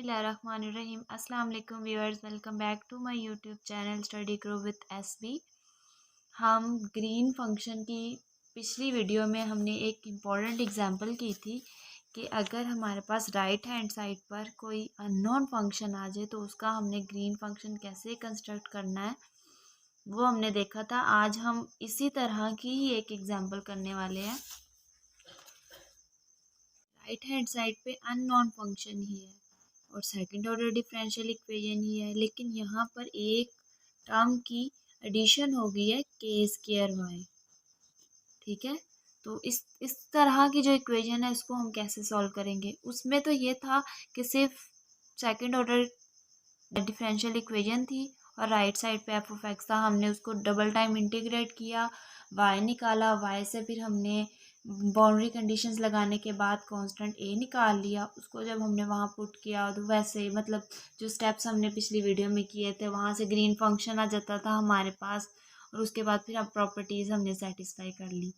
बिस्मिल्लाहिर्रहमानिर्रहीम। अस्सलाम वालेकुम viewers, welcome back to my YouTube channel study grow with S B. हम ग्रीन फंक्शन की पिछली वीडियो में हमने एक इम्पॉर्टेंट एग्जांपल की थी कि अगर हमारे पास राइट हैंड साइड पर कोई अननोन फंक्शन आ जाए तो उसका हमने ग्रीन फंक्शन कैसे कंस्ट्रक्ट करना है वो हमने देखा था। आज हम इसी तरह की ही एक एग्जाम्पल करने वाले हैं। राइट हैंड साइड पे अननोन फंक्शन ही है और सेकंड ऑर्डर डिफरेंशियल इक्वेशन ही है, लेकिन यहाँ पर एक टर्म की एडिशन हो गई है के स्क्वायर वाई। ठीक है, तो इस तरह की जो इक्वेशन है इसको हम कैसे सॉल्व करेंगे। उसमें तो ये था कि सिर्फ सेकंड ऑर्डर डिफरेंशियल इक्वेशन थी और राइट साइड पे एफ ऑफ एक्स था। हमने उसको डबल टाइम इंटीग्रेट किया, वाई निकाला, वाई से फिर हमने बाउंड्री कंडीशंस लगाने के बाद कांस्टेंट ए निकाल लिया। उसको जब हमने वहाँ पुट किया तो वैसे मतलब जो स्टेप्स हमने पिछली वीडियो में किए थे वहाँ से ग्रीन फंक्शन आ जाता था हमारे पास, और उसके बाद फिर अब प्रॉपर्टीज़ हमने सेटिस्फाई कर ली।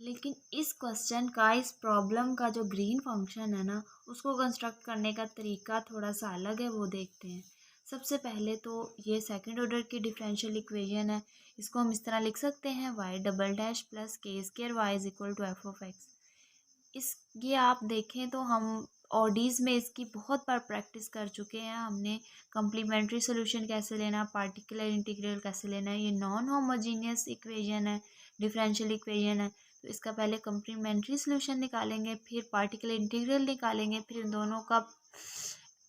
लेकिन इस क्वेश्चन का, इस प्रॉब्लम का जो ग्रीन फंक्शन है ना उसको कंस्ट्रक्ट करने का तरीका थोड़ा सा अलग है, वो देखते हैं। सबसे पहले तो ये सेकंड ऑर्डर की डिफरेंशियल इक्वेशन है, इसको हम इस तरह लिख सकते हैं y double dash plus k square y is equal to f of x. इस ये आप देखें तो हम ऑडीज़ में इसकी बहुत बार प्रैक्टिस कर चुके हैं। हमने कम्प्लीमेंट्री सोल्यूशन कैसे लेना, पार्टिकुलर इंटीग्रल कैसे लेना है। ये नॉन होमोजीनियस इक्वेशन है, डिफरेंशियल इक्वेशन है, तो इसका पहले कम्प्लीमेंट्री सोल्यूशन निकालेंगे, फिर पार्टिकुलर इंटीग्रल निकालेंगे, फिर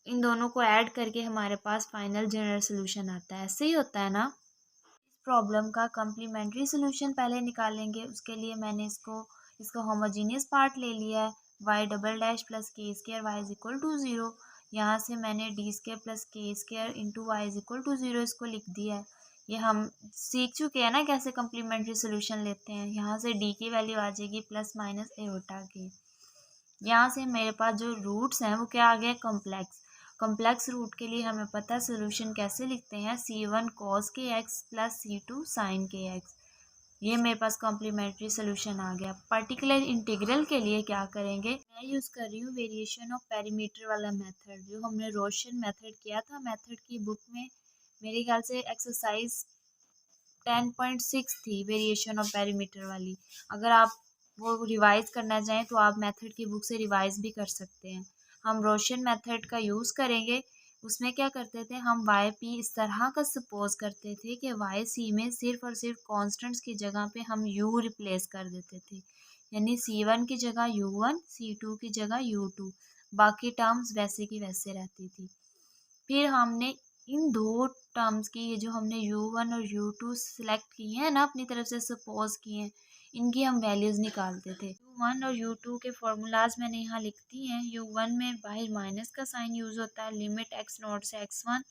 इन दोनों को ऐड करके हमारे पास फाइनल जनरल सोल्यूशन आता है। ऐसे ही होता है ना। इस प्रॉब्लम का कम्प्लीमेंट्री सोल्यूशन पहले निकालेंगे, उसके लिए मैंने इसका होमोजीनियस पार्ट ले लिया है y double dash plus k square y is equal to zero. यहाँ से मैंने D square plus k square into y is equal to zero इसको लिख दिया है। ये हम सीख चुके हैं ना कैसे कम्प्लीमेंट्री सोल्यूशन लेते हैं। यहाँ से डी की वैल्यू आ जाएगी प्लस माइनस एओटा के। यहाँ से मेरे पास जो रूट्स हैं वो क्या आ गया, कॉम्प्लेक्स रूट के लिए हमें पता है सोल्यूशन कैसे लिखते हैं, c1 cos के एक्स प्लस c2 sin के एक्स। ये मेरे पास कॉम्प्लीमेंट्री सोल्यूशन आ गया। पर्टिकुलर इंटीग्रल के लिए क्या करेंगे, मैं यूज़ कर रही हूँ वेरिएशन ऑफ पेरीमीटर वाला मेथड, जो हमने रोशन मेथड किया था मेथड की बुक में। मेरे ख्याल से एक्सरसाइज 10.6 थी वेरिएशन ऑफ पेरीमीटर वाली। अगर आप वो रिवाइज करना चाहें तो आप मेथड की बुक से रिवाइज भी कर सकते हैं। हम रोशन मेथड का यूज़ करेंगे। उसमें क्या करते थे, हम वाई पी इस तरह का सपोज करते थे कि वाई सी में सिर्फ और सिर्फ कॉन्स्टेंट्स की जगह पे हम यू रिप्लेस कर देते थे, यानी c1 की जगह u1, c2 की जगह u2, बाकी टर्म्स वैसे की वैसे रहती थी। फिर हमने इन दो टर्म्स की, ये जो हमने u1 और u2 सिलेक्ट किए हैं ना अपनी तरफ से सपोज किए हैं, इनकी हम वैल्यूज़ निकालते थे। u1 और u2 के फॉर्मूलाज मैंने यहाँ लिख दी हैं। u1 में बाहर माइनस का साइन यूज़ होता है, लिमिट x नॉट से x1,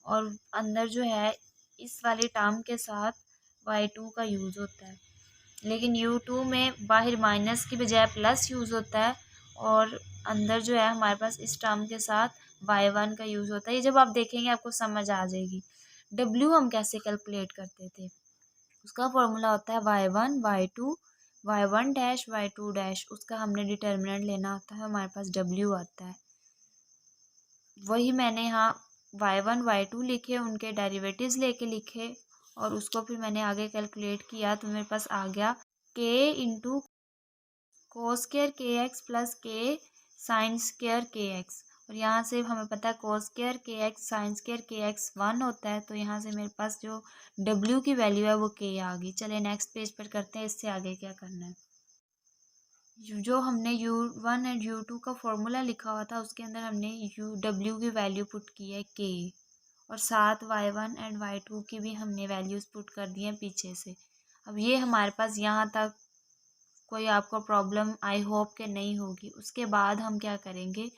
और अंदर जो है इस वाले टर्म के साथ y2 का यूज़ होता है। लेकिन u2 में बाहर माइनस की बजाय प्लस यूज़ होता है, और अंदर जो है हमारे पास इस टर्म के साथ y1 का यूज़ होता है। ये जब आप देखेंगे आपको समझ आ जाएगी। w हम कैसे कैलकुलेट करते थे, उसका फॉर्मूला होता है y1 y2 y1 dash y2 dash, उसका हमने डिटर्मिनेंट लेना होता है, हमारे पास w आता है। वही मैंने यहाँ y1 y2 लिखे, उनके डेरिवेटिव्स लेके लिखे, और उसको फिर मैंने आगे कैलकुलेट किया तो मेरे पास आ गया k इंटू कोस स्क्वायर के एक्स प्लस के साइन स्क्वायर के एक्स। और यहाँ से हमें पता है कोस स्क्वायर के एक्स साइन स्क्वायर के एक्स 1 होता है, तो यहाँ से मेरे पास जो w की वैल्यू है वो k आ गई। चले नेक्स्ट पेज पर करते हैं इससे आगे क्या करना है। जो हमने u1 एंड u2 का फॉर्मूला लिखा हुआ था उसके अंदर हमने w की वैल्यू पुट की है k, और साथ y1 एंड y2 की भी हमने वैल्यूज़ पुट कर दी हैं पीछे से। अब ये हमारे पास यहाँ तक कोई आपको प्रॉब्लम आई होप के नहीं होगी। उसके बाद हम क्या करेंगे,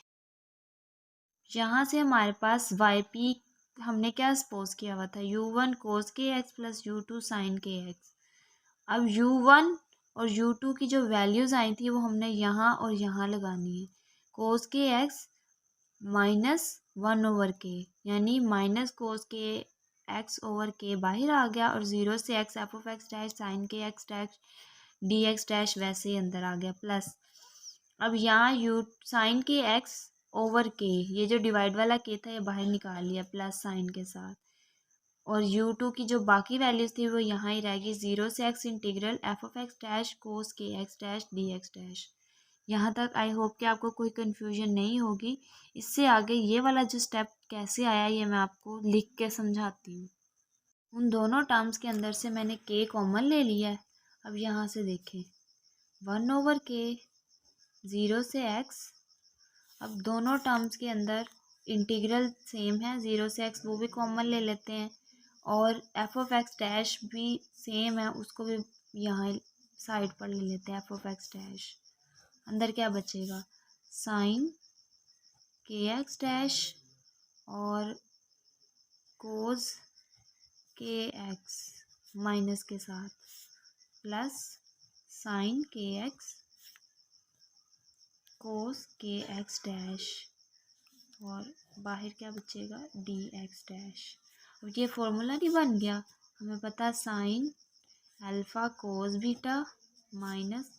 यहाँ से हमारे पास वाई पी हमने क्या सपोज किया हुआ था, u1 कोस k x plus u2 sign k x. अब u1 और u2 की जो वैल्यूज़ आई थी वो हमने यहाँ और यहाँ लगानी है। कोस के एक्स माइनस 1/k, यानी minus cos k x over के बाहर आ गया, और 0 से x f of x dash sine k x dash d x dash वैसे ही अंदर आ गया, प्लस अब यहाँ u sine k x over k, ये जो डिवाइड वाला के था ये बाहर निकाल लिया प्लस साइन के साथ, और u2 की जो बाकी वैल्यूज़ थी वो यहाँ ही रहेगी। 0 से x integral f of x dash cos k x dash d x dash. यहाँ तक आई होप कि आपको कोई कन्फ्यूजन नहीं होगी। इससे आगे ये वाला जो स्टेप कैसे आया ये मैं आपको लिख के समझाती हूँ। उन दोनों टर्म्स के अंदर से मैंने k कॉमन ले लिया है। अब यहाँ से देखें 1/k 0 से x। अब दोनों टर्म्स के अंदर इंटीग्रल सेम है, 0 से x वो भी कॉमन ले लेते हैं, और एफ ऑफ एक्स डैश भी सेम है, उसको भी यहाँ साइड पर ले लेते हैं एफ ऑफ एक्स डैश। अंदर क्या बचेगा, साइन के एक्स डैश और कोस के एक्स माइनस के साथ प्लस साइन के एक्स कोस के एक्स डैश, और बाहर क्या बचेगा डी एक्स डैश। और ये फॉर्मूला नहीं बन गया, हमें पता है sign alpha cos beta minus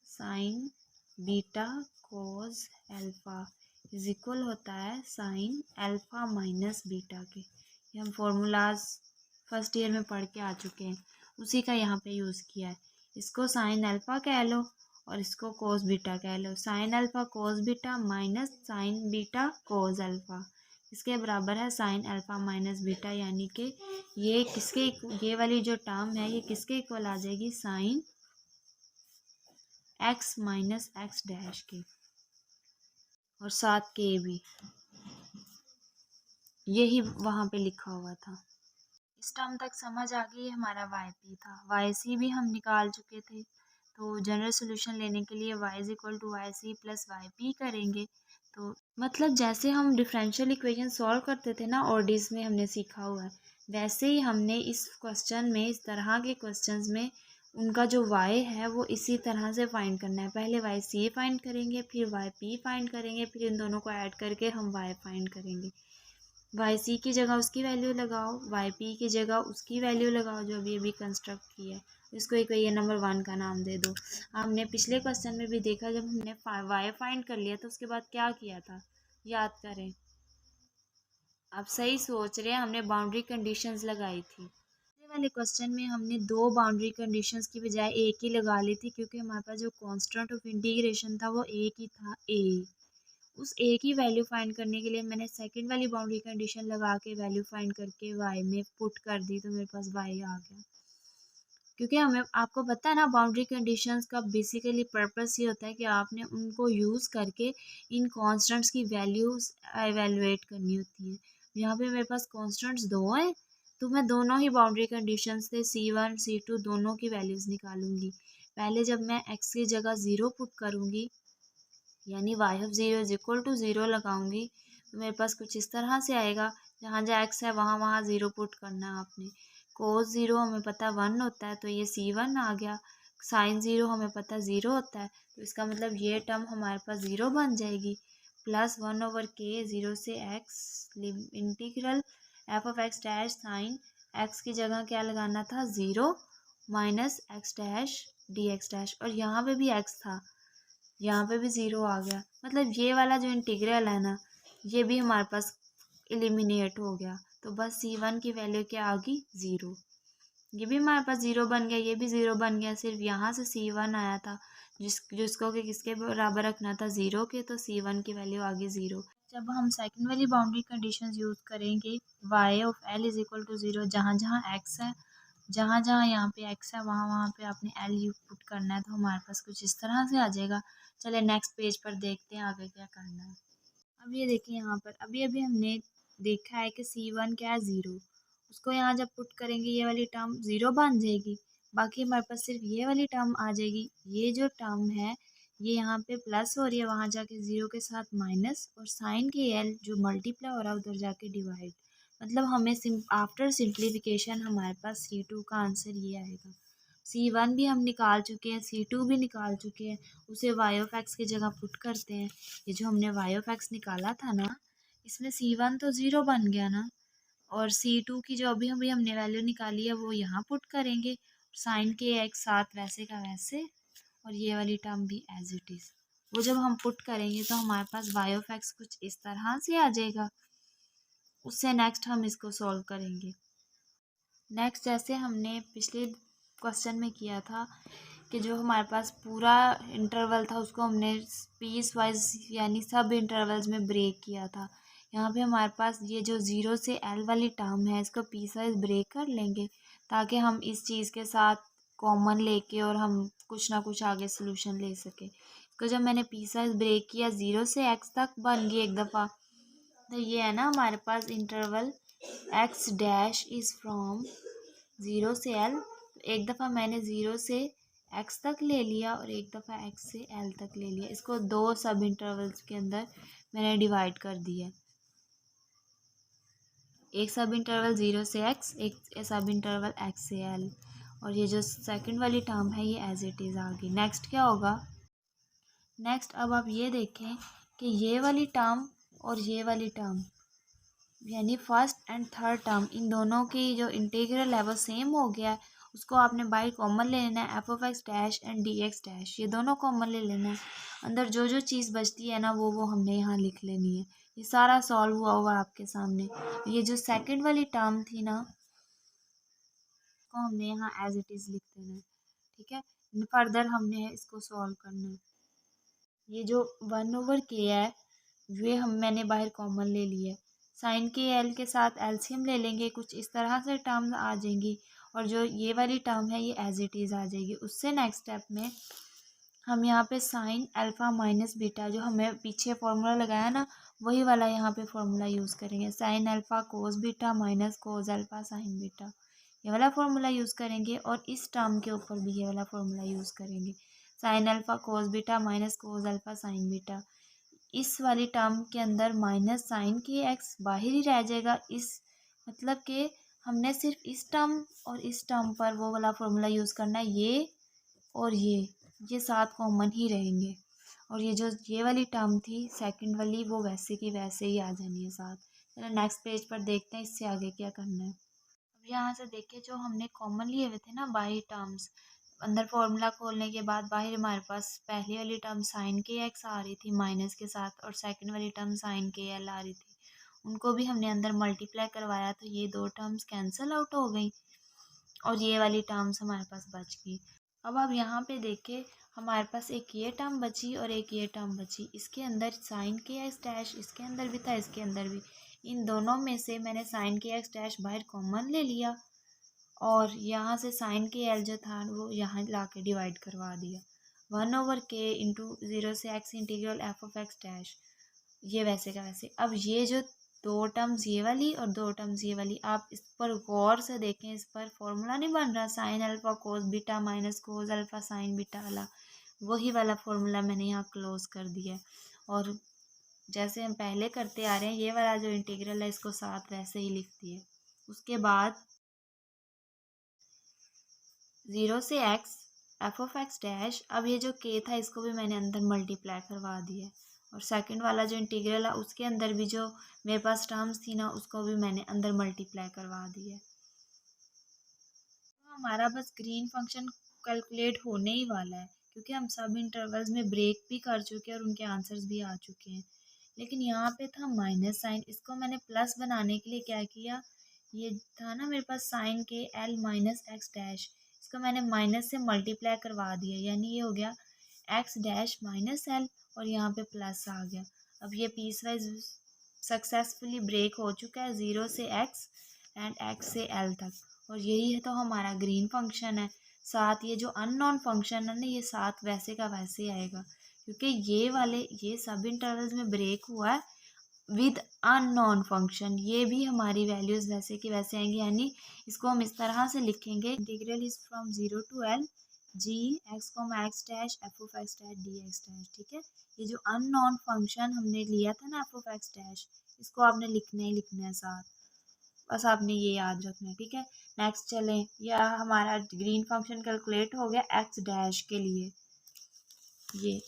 sine beta cos alpha is equal होता है साइन अल्फ़ा माइनस बीटा के। ये हम फॉर्मूलाज फर्स्ट ईयर में पढ़ के आ चुके हैं, उसी का यहाँ पे यूज़ किया है। इसको साइन अल्फ़ा कह लो और इसको कोस बीटा कह लो। Sine alpha cos beta minus sine beta cos alpha इसके बराबर है साइन अल्फ़ा माइनस बीटा, यानी कि ये वाली जो टर्म है ये किसके इक्वल आ जाएगी, sine x minus x dash के, और साथ के भी यही वहाँ पे लिखा हुआ था। इस टर्म तक समझ आ गई। हमारा वाई पी था, वाई सी भी हम निकाल चुके थे, तो जनरल सोल्यूशन लेने के लिए y is equal to y c plus y p करेंगे। तो मतलब जैसे हम डिफरेंशियल इक्वेशन सॉल्व करते थे ना ओडीज में हमने सीखा हुआ है, वैसे ही हमने इस क्वेश्चन में, इस तरह के क्वेश्चंस में उनका जो y है वो इसी तरह से फाइंड करना है। पहले वाई सी फाइंड करेंगे, फिर वाई पी फाइंड करेंगे, फिर इन दोनों को ऐड करके हम y फाइंड करेंगे। वाई सी की जगह उसकी वैल्यू लगाओ, वाई पी की जगह उसकी वैल्यू लगाओ जो अभी कंस्ट्रक्ट किया है, इसको एक ये नंबर 1 का नाम दे दो। हमने पिछले क्वेश्चन में भी देखा, जब हमने वाई फाइंड कर लिया तो उसके बाद क्या किया था, याद करें। आप सही सोच रहे हैं, हमने बाउंड्री कंडीशंस लगाई थी। पिछले वाले क्वेश्चन में हमने 2 बाउंड्री कंडीशंस की बजाय एक ही लगा ली थी, क्योंकि हमारे पास जो कांस्टेंट ऑफ इंटीग्रेशन था वो एक ही था, ए। उस ए की वैल्यू फाइंड करने के लिए मैंने सेकंड वाली बाउंड्री कंडीशन लगा के वैल्यू फाइंड करके वाई में पुट कर दी, तो मेरे पास वाई आ गया। क्योंकि हमें, आपको पता है ना, बाउंड्री कंडीशंस का बेसिकली पर्पस ये होता है कि आपने उनको यूज़ करके इन कॉन्स्टेंट्स की वैल्यूज एवेलुएट करनी होती है। यहाँ पे मेरे पास कॉन्स्टेंट्स 2 हैं, तो मैं दोनों ही बाउंड्री कंडीशंस से C1 C2 दोनों की वैल्यूज़ निकालूंगी। पहले जब मैं x की जगह 0 पुट करूँगी, यानी y of 0 is equal to 0 लगाऊंगी, तो मेरे पास कुछ इस तरह से आएगा। जहाँ जहाँ x है वहाँ वहाँ 0 पुट करना है आपने। कोस 0 हमें पता 1 होता है, तो ये C1 आ गया। साइन 0 हमें पता 0 होता है, तो इसका मतलब ये टर्म हमारे पास 0 बन जाएगी। प्लस 1/k 0 से x integral f of x dash sine x की जगह क्या लगाना था, 0 minus x dash d x dash, और यहाँ पे भी x था, यहाँ पे भी 0 आ गया। मतलब ये वाला जो इंटीग्रल है ना, ये भी हमारे पास एलिमिनेट हो गया। तो बस C1 की वैल्यू क्या आ गई, 0। ये भी हमारे पास 0 बन गया, ये भी 0 बन गया। सिर्फ यहाँ से C1 आया था, जिसको कि किसके बराबर रखना था, 0 के, तो C1 की वैल्यू आ गई 0। जब हम सेकंड वाली बाउंड्री कंडीशंस यूज़ करेंगे, y of l is equal to 0, जहाँ जहाँ x है, जहाँ जहाँ यहाँ पे x है वहाँ वहाँ पे आपने l यू पुट करना है, तो हमारे पास कुछ इस तरह से आ जाएगा। चले नेक्स्ट पेज पर देखते हैं आगे क्या करना है। अब ये देखिए यहाँ पर अभी अभी हमने देखा है कि C1 क्या है, 0। उसको यहाँ जब पुट करेंगे ये वाली टर्म 0 बन जाएगी, बाकी हमारे पास सिर्फ ये वाली टर्म आ जाएगी। ये जो टर्म है ये यहाँ पे प्लस हो रही है, वहाँ जाके 0 के साथ माइनस, और साइन के l जो मल्टीप्लाई हो रहा है उधर जाके डिवाइड। मतलब हमें आफ्टर सिंप्लीफिकेशन हमारे पास C2 का आंसर ये आएगा। C1 भी हम निकाल चुके हैं, C2 भी निकाल चुके हैं, उसे y ऑफ x की जगह पुट करते हैं। ये जो हमने y ऑफ x निकाला था ना, इसमें C1 तो 0 बन गया ना, और C2 की जो अभी अभी हमने वैल्यू निकाली है वो यहाँ पुट करेंगे। साइन के x साथ वैसे का वैसे, और ये वाली टर्म भी एज इट इज़ वो जब हम पुट करेंगे तो हमारे पास y ऑफ x कुछ इस तरह से आ जाएगा। उससे नेक्स्ट हम इसको सॉल्व करेंगे। नेक्स्ट जैसे हमने पिछले क्वेश्चन में किया था कि जो हमारे पास पूरा इंटरवल था उसको हमने पीस वाइज यानी सब इंटरवल्स में ब्रेक किया था। यहाँ पे हमारे पास ये जो 0 से L वाली टर्म है इसको पीस वाइज ब्रेक कर लेंगे ताकि हम इस चीज़ के साथ कॉमन लेके और हम कुछ ना कुछ आगे सोल्यूशन ले सके। इसको जब मैंने पीस वाइज ब्रेक किया 0 से x तक बन गई एक दफ़ा। तो ये है ना हमारे पास interval x dash is from 0 से L। एक दफ़ा मैंने 0 से x तक ले लिया और एक दफ़ा x से L तक ले लिया। इसको दो सब इंटरवल्स के अंदर मैंने डिवाइड कर दिया। एक सब इंटरवल 0 से x, एक सब इंटरवल x से L, और ये जो सेकंड वाली टर्म है ये एज इट इज़ आ गई। नेक्स्ट क्या होगा? नेक्स्ट अब आप ये देखें कि ये वाली टर्म और ये वाली टर्म यानी first and third term in दोनों की जो इंटीग्रल है वो सेम हो गया है। उसको आपने बाहर कॉमन ले लेना है, F of x dash and D x dash, ये दोनों कॉमन ले लेना है। अंदर जो जो चीज़ बचती है ना वो हमने यहाँ लिख लेनी है। ये सारा सॉल्व हुआ हुआ आपके सामने। ये जो सेकंड वाली टर्म थी ना को हमने यहाँ एज इट इज़ लिख देना है, ठीक है। फर्दर हमने इसको सॉल्व करना है। ये जो 1/k है ये मैंने बाहर कॉमन ले लिया है। साइन के एल के साथ एलसीएम ले लेंगे, कुछ इस तरह से टर्म आ जाएंगी और जो ये वाली टर्म है ये एज इट इज़ आ जाएगी। उससे नेक्स्ट स्टेप में हम यहाँ पे साइन अल्फ़ा माइनस बीटा जो हमें पीछे फॉर्मूला लगाया ना वही वाला यहाँ पे फॉर्मूला यूज़ करेंगे। Sign alpha cos beta minus cos alpha sine beta, ये वाला फॉर्मूला यूज़ करेंगे और इस टर्म के ऊपर भी ये वाला फॉर्मूला यूज़ करेंगे। Sign alpha cos beta minus cos alpha sine beta, इस वाली टर्म के अंदर माइनस साइन के एक्स बाहर ही रह जाएगा। इस मतलब कि हमने सिर्फ इस टर्म और इस टर्म पर वो वाला फॉर्मूला यूज़ करना है। ये और ये साथ कॉमन ही रहेंगे और ये जो ये वाली टर्म थी सेकंड वाली वो वैसे की वैसे ही आ जानी है साथ। चलो नेक्स्ट पेज पर देखते हैं इससे आगे क्या करना है। अब यहाँ से देखिए जो हमने कॉमन लिए हुए थे ना बाहर टर्म्स, अंदर फॉर्मूला खोलने के बाद बाहर हमारे पास पहली वाली टर्म साइन के एक्स आ रही थी माइनस के साथ और सेकंड वाली टर्म साइन के एल आ रही थी। उनको भी हमने अंदर मल्टीप्लाई करवाया तो ये दो टर्म्स कैंसिल आउट हो गई और ये वाली टर्म्स हमारे पास बच गई। अब आप यहाँ पे देखें हमारे पास एक ये टर्म बची और एक ये टर्म बची। इसके अंदर साइन के एक्स डैश इसके अंदर भी था, इसके अंदर भी। इन दोनों में से मैंने साइन के एक्स डैश बाहर कॉमन ले लिया और यहाँ से साइन के एल जो था वो यहाँ ला के डिवाइड करवा दिया। 1/k इंटू 0 से x integral f of x dash, ये वैसे का वैसे। अब ये जो दो टर्म्स ये वाली और दो टर्म्स ये वाली, आप इस पर गौर से देखें, इस पर फॉर्मूला नहीं बन रहा sign alpha cos beta minus cos alpha sine beta वाला, वही वाला फॉर्मूला मैंने यहाँ क्लोज कर दिया। और जैसे हम पहले करते आ रहे हैं ये वाला जो इंटीग्रल है इसको साथ वैसे ही लिख दिए। उसके बाद 0 से x f of x dash, अब ये जो k था इसको भी मैंने अंदर मल्टीप्लाई करवा दिया और सेकंड वाला जो इंटीग्रल है उसके अंदर भी जो मेरे पास टर्म्स थी ना उसको भी मैंने अंदर मल्टीप्लाई करवा दिया। तो हमारा बस ग्रीन फंक्शन कैलकुलेट होने ही वाला है क्योंकि हम सब इंटरवल्स में ब्रेक भी कर चुके हैं और उनके आंसर्स भी आ चुके हैं। लेकिन यहाँ पे था माइनस साइन, इसको मैंने प्लस बनाने के लिए क्या किया, ये था ना मेरे पास साइन के एल माइनस एक्स डैश, इसको मैंने माइनस से मल्टीप्लाई करवा दिया यानी ये हो गया एक्स डैश माइनस एल और यहाँ पे प्लस आ गया। अब ये पीस वाइज सक्सेसफुली ब्रेक हो चुका है 0 से एक्स एंड एक्स से एल तक और यही है तो हमारा ग्रीन फंक्शन है। साथ ये जो अननोन फंक्शन है ना ये साथ वैसे का वैसे आएगा क्योंकि ये वाले ये सब इंटरवल्स में ब्रेक हुआ है विद अननोन फंक्शन, ये भी हमारी वैल्यूज़ वैसे की वैसे आएंगी। यानी इसको हम इस तरह से लिखेंगे integral is from 0 to l g x x dash f of x dash d x dash, ठीक है। ये जो अननोन फंक्शन हमने लिया था ना एफ ऑफ एक्स डैश, इसको आपने लिखना ही लिखना है साथ, बस आपने ये याद रखना है, ठीक है। नेक्स्ट चलें, यह हमारा ग्रीन फंक्शन कैलकुलेट हो गया एक्स डैश के लिए। ये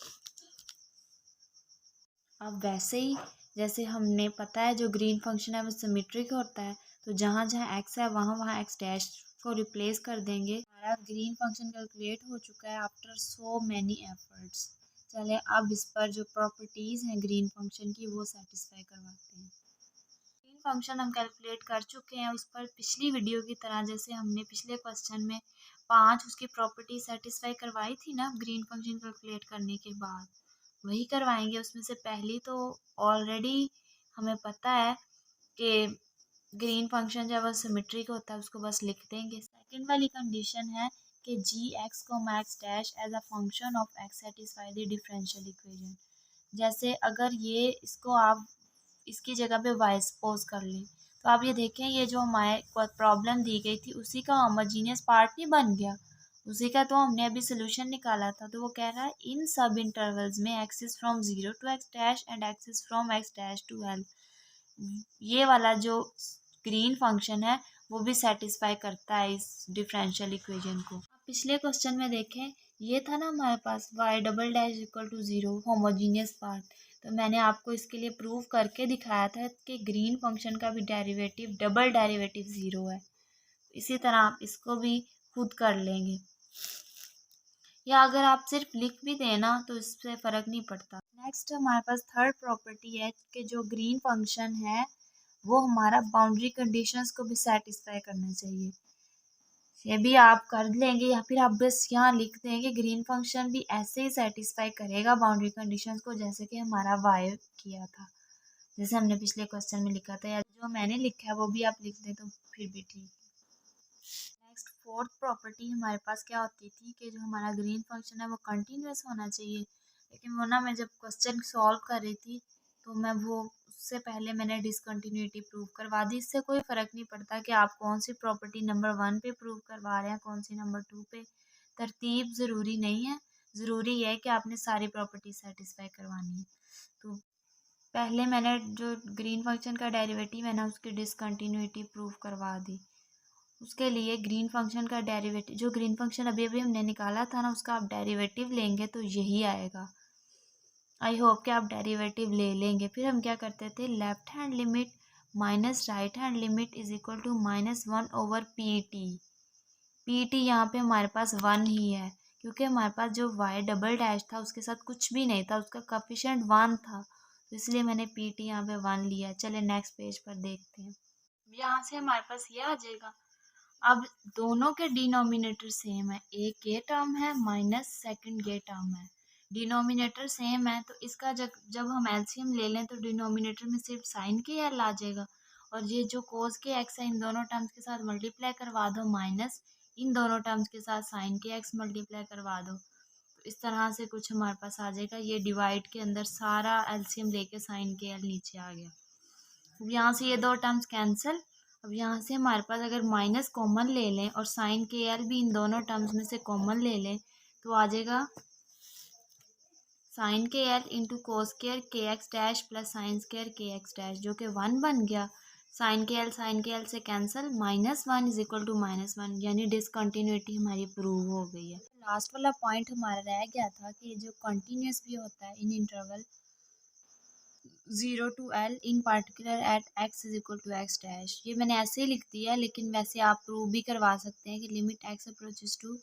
अब वैसे ही जैसे हमने पता है जो ग्रीन फंक्शन है वो सिमेट्रिक होता है तो जहाँ जहाँ एक्स है वहाँ वहाँ एक्स डैश को रिप्लेस कर देंगे। हमारा ग्रीन फंक्शन कैलकुलेट हो चुका है आफ्टर सो मैनी एफर्ट्स। चले अब इस पर जो प्रॉपर्टीज़ हैं ग्रीन फंक्शन की वो सेटिस्फाई करवाते हैं। ग्रीन फंक्शन हम कैलकुलेट कर चुके हैं, उस पर पिछली वीडियो की तरह जैसे हमने पिछले क्वेश्चन में 5 उसकी प्रॉपर्टी सेटिस्फाई करवाई थी ना ग्रीन फंक्शन कैलकुलेट करने के बाद, वही करवाएंगे। उसमें से पहली तो ऑलरेडी हमें पता है कि ग्रीन फंक्शन जब सिमेट्रिक होता है उसको बस लिख देंगे। सेकंड वाली कंडीशन है कि जी एक्स को max dash as a function of x satisfy the differential equation. जैसे अगर ये इसको आप इसकी जगह पे वाई सपोज कर लें, तो आप ये देखें ये जो हमारे प्रॉब्लम दी गई थी उसी का होमोजीनियस पार्ट नहीं बन गया, उसी का तो हमने अभी सोल्यूशन निकाला था। तो वो कह रहा है इन सब इंटरवल्स में x is from 0 to x dash and x is from x dash to l, ये वाला जो ग्रीन फंक्शन है वो भी सेटिस्फाई करता है इस डिफरेंशियल इक्वेशन को। आप पिछले क्वेश्चन में देखें ये था ना हमारे पास y double dash equal to 0 homogeneous part, तो मैंने आपको इसके लिए प्रूव करके दिखाया था कि ग्रीन फंक्शन का भी डेरिवेटिव डबल डेरिवेटिव 0 है। इसी तरह आप इसको भी खुद कर लेंगे, या अगर आप सिर्फ लिख भी देना तो इससे फ़र्क नहीं पड़ता। नेक्स्ट हमारे पास थर्ड प्रॉपर्टी है कि जो ग्रीन फंक्शन है वो हमारा बाउंड्री कंडीशंस को भी सेटिस्फाई करना चाहिए। ये भी आप कर लेंगे या फिर आप बस यहाँ लिख देंगे ग्रीन फंक्शन भी ऐसे ही सेटिस्फाई करेगा बाउंड्री कंडीशंस को जैसे कि हमारा वाई किया था, जैसे हमने पिछले क्वेश्चन में लिखा था, या जो मैंने लिखा है वो भी आप लिख दें तो फिर भी ठीक। नेक्स्ट फोर्थ प्रॉपर्टी हमारे पास क्या होती थी कि जो हमारा ग्रीन फंक्शन है वो कंटिन्यूस होना चाहिए, लेकिन वो ना मैं जब क्वेश्चन सॉल्व कर रही थी तो मैं वो उससे पहले मैंने डिसकंटिन्यूटी प्रूव करवा दी। इससे कोई फ़र्क नहीं पड़ता कि आप कौन सी प्रॉपर्टी नंबर 1 पे प्रूव करवा रहे हैं कौन सी नंबर 2 पे, तरतीब ज़रूरी नहीं है, ज़रूरी है कि आपने सारी प्रॉपर्टी सेटिस्फाई करवानी है। तो पहले मैंने जो ग्रीन फंक्शन का डेरिवेटिव है ना उसकी डिसकंटिन्यूटी प्रूव करवा दी। उसके लिए ग्रीन फंक्शन का डेरिवेटिव जो ग्रीन फंक्शन अभी अभी हमने निकाला था ना उसका आप डेरिवेटिव लेंगे तो यही आएगा। आई होप कि आप डेरिवेटिव ले लेंगे। फिर हम क्या करते थे, left hand limit minus right hand limit is equal to -1 over p t. P t यहाँ पे हमारे पास 1 ही है क्योंकि हमारे पास जो वाई डबल डैश था उसके साथ कुछ भी नहीं था, उसका कोफिशिएंट 1 था, तो इसलिए मैंने पी टी यहाँ पे 1 लिया। चले नेक्स्ट पेज पर देखते हैं। यहाँ से हमारे पास ये आ जाएगा। अब दोनों के डिनोमिनेटर सेम है, एक ये टर्म है माइनस सेकंड ये टर्म है, डिनोमिनेटर सेम है तो इसका जब जब हम एलसीएम ले लें तो डिनोमिनेटर में सिर्फ साइन के एल आ जाएगा, और ये जो कोस के एक्स है इन दोनों टर्म्स के साथ मल्टीप्लाई करवा दो, माइनस इन दोनों टर्म्स के साथ साइन के एक्स मल्टीप्लाई करवा दो, तो इस तरह से कुछ हमारे पास आ जाएगा। ये डिवाइड के अंदर सारा एलसीएम लेके साइन के एल नीचे आ गया। अब यहाँ से ये दो टर्म्स कैंसिल। अब यहाँ से हमारे पास अगर माइनस कॉमन ले लें और साइन के एल भी इन दोनों टर्म्स में से कॉमन ले लें तो आ जाएगा साइन के एल इंटू कोस केयर के x dash plus sine square के एक्स डैश, जो कि 1 बन गया। साइन के एल से कैंसिल, -1 इज इक्वल टू -1, यानी डिसकंटिन्यूटी हमारी प्रूव हो गई है। लास्ट वाला पॉइंट हमारा रह गया था कि जो कंटिन्यूस भी होता है in interval 0 to l in particular at x is equal to x dash, ये मैंने ऐसे ही लिख दिया है लेकिन वैसे आप प्रूव भी करवा सकते हैं कि limit x approaches to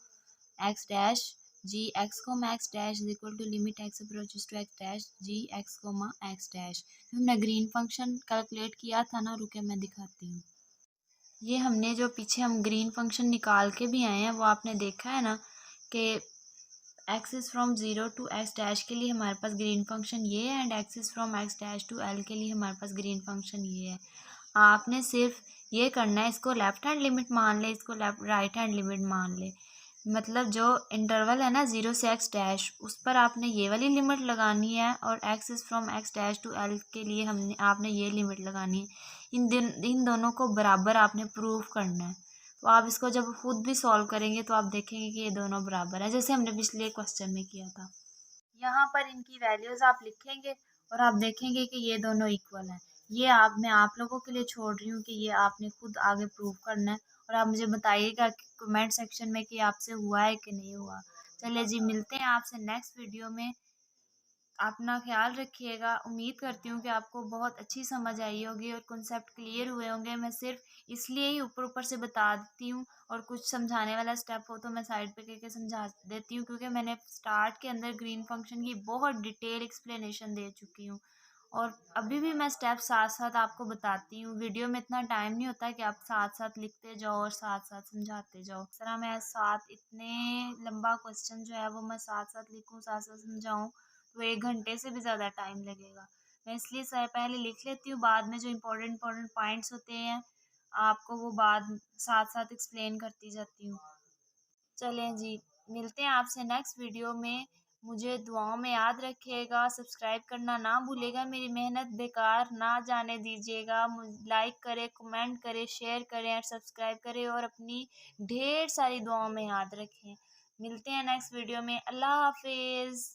x dash g x comma x dash is equal to limit x approaches to x dash g x comma x dash. हमने ग्रीन फंक्शन कैलकुलेट किया था ना, रुके मैं दिखाती हूँ। ये हमने जो पीछे हम ग्रीन फंक्शन निकाल के भी आए हैं वो आपने देखा है ना कि x is from 0 to x dash के लिए हमारे पास ग्रीन फंक्शन ये है, and x is from x dash to l के लिए हमारे पास ग्रीन फंक्शन ये है। आपने सिर्फ ये करना है, इसको लेफ्ट हैंड लिमिट मान ले, इसको लेफ्ट राइट हैंड लिमिट मान ले, मतलब जो इंटरवल है ना 0 से एक्स डैश उस पर आपने ये वाली लिमिट लगानी है, और x is from x dash to l के लिए आपने ये लिमिट लगानी है। इन दोनों को बराबर आपने प्रूव करना है। तो आप इसको जब खुद भी सॉल्व करेंगे तो आप देखेंगे कि ये दोनों बराबर है, जैसे हमने पिछले क्वेश्चन में किया था। यहाँ पर इनकी वैल्यूज़ आप लिखेंगे और आप देखेंगे कि ये दोनों इक्वल हैं। ये मैं आप लोगों के लिए छोड़ रही हूँ कि ये आपने खुद आगे प्रूव करना है, और आप मुझे बताइएगा कि कमेंट सेक्शन में कि आपसे हुआ है कि नहीं हुआ। चलिए जी, मिलते हैं आपसे नेक्स्ट वीडियो में। अपना ख्याल रखिएगा। उम्मीद करती हूँ कि आपको बहुत अच्छी समझ आई होगी और कॉन्सेप्ट क्लियर हुए होंगे। मैं सिर्फ इसलिए ही ऊपर-ऊपर से बता देती हूँ और कुछ समझाने वाला स्टेप हो तो मैं साइड पे करके समझा देती हूँ, क्योंकि मैंने स्टार्ट के अंदर ग्रीन फंक्शन की बहुत डिटेल एक्सप्लेनेशन दे चुकी हूँ और अभी भी मैं स्टेप साथ-साथ आपको बताती हूँ। वीडियो में इतना टाइम नहीं होता कि आप साथ-साथ लिखते जाओ और साथ-साथ समझाते जाओ। इस तरह मैं साथ इतने लंबा क्वेश्चन जो है वो मैं साथ-साथ लिखूँ, साथ-साथ समझाऊँ तो 1 घंटे से भी ज़्यादा टाइम लगेगा। मैं इसलिए स पहले लिख लेती हूँ, बाद में जो इम्पोर्टेंट पॉइंट्स होते हैं, आपको वो बाद साथ-साथ एक्सप्लेन करती जाती हूँ। चलें जी, मिलते हैं आपसे नेक्स्ट वीडियो में। मुझे दुआओं में याद रखिएगा, सब्सक्राइब करना ना भूलिएगा, मेरी मेहनत बेकार ना जाने दीजिएगा। लाइक करें, कमेंट करें, शेयर करें और सब्सक्राइब करें और अपनी ढेर सारी दुआओं में याद रखें। मिलते हैं नेक्स्ट वीडियो में। अल्लाह हाफ़िज़।